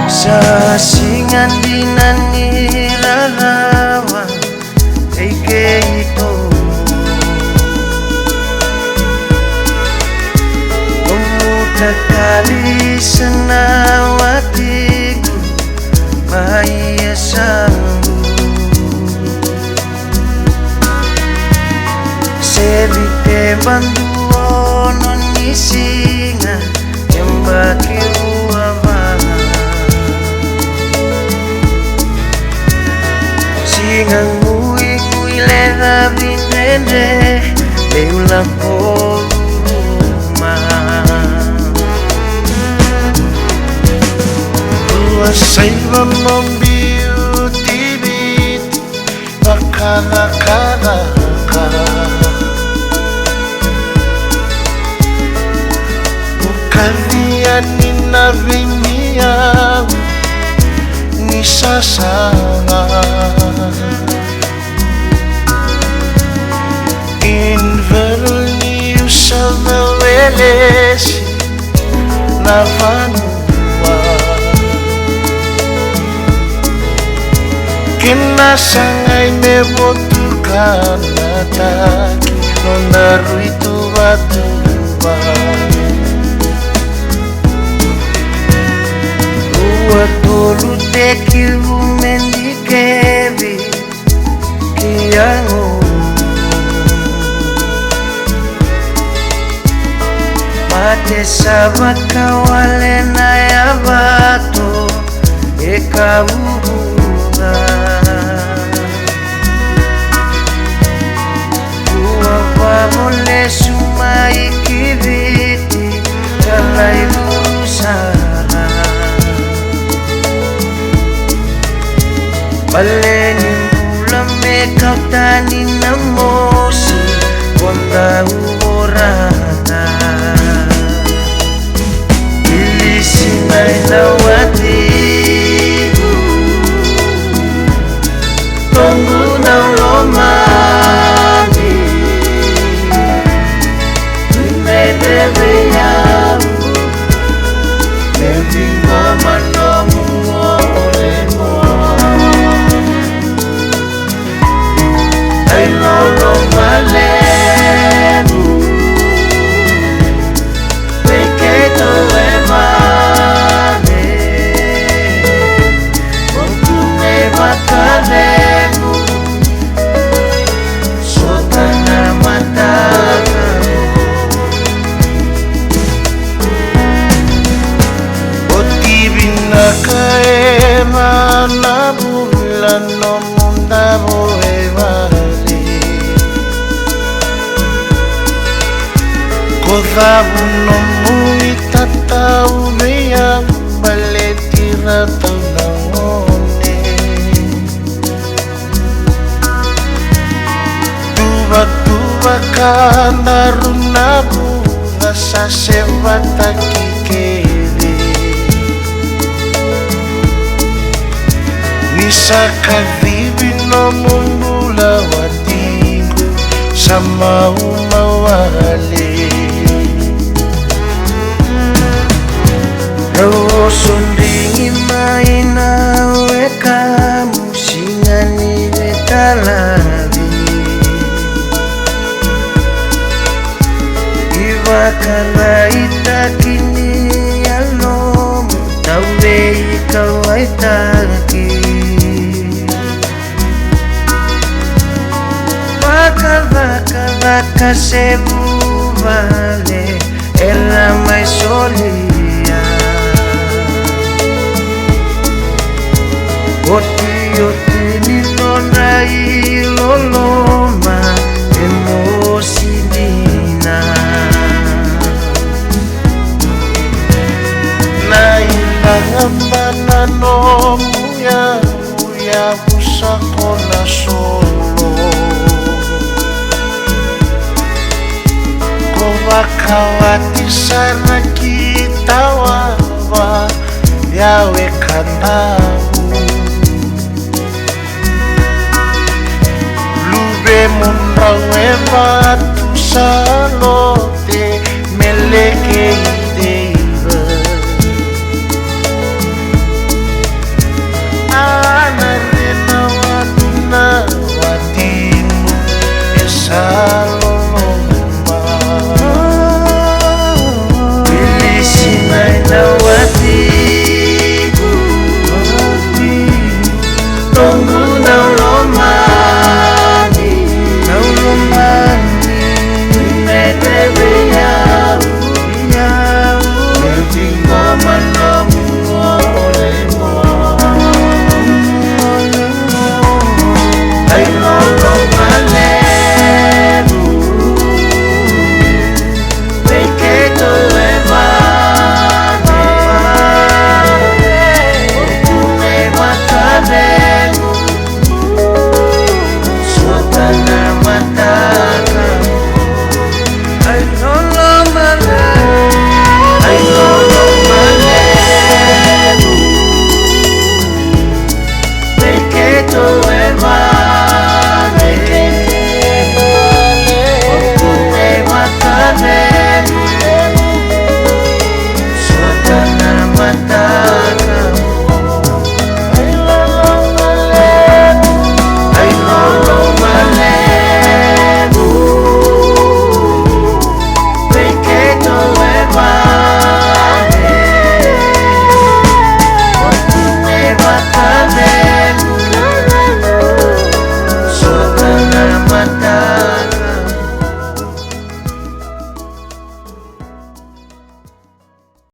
Sasingan di nanirawan ay keito Pemuda kali senawatiku Maya sanggu Selite banduo nonisinga Yembaki Singang ngui leda binende Leulang po rumah Luasay mamang beauty-beauty Bakala-kala-ka Bukalian ninabimiyang Nisasanga Inverni usavelesi na vanua Kinasangai mebotukan nataki Nonaru itu batuba Tolu tekiu mendikevi kiango Mate sabaka wale na yabato ekabuga Uwa mole suma ikiviti kalai lusa Baleni ulam mekau tani namosi Konda uorana Ilisi nai lawatiku Tunggu nau lomani Mimedebe yamu Membingo manomu olemo Ay lolo malemu Peketo emane Ontume makalemu Sotana matakamu Oti binaka emana bulan no munda boevali Kodabu no mui tatau meyang baleti ratau nangone Tuba-tuba kandarunabu Nasa sebata kikere Nisa kadhibi no mumbula watingu Sama umawale Rosundingi maina wekamu Singani wetalabi Iwakala itakini yalomu Tawe ikawaitaki Vaka sebu vale Ela mai solia Oti ni lona iloloma Emosi dina Na ilangambana no muya Muya busako na solo Akawatisana kita wawa yawe kandamu lube mundawe mata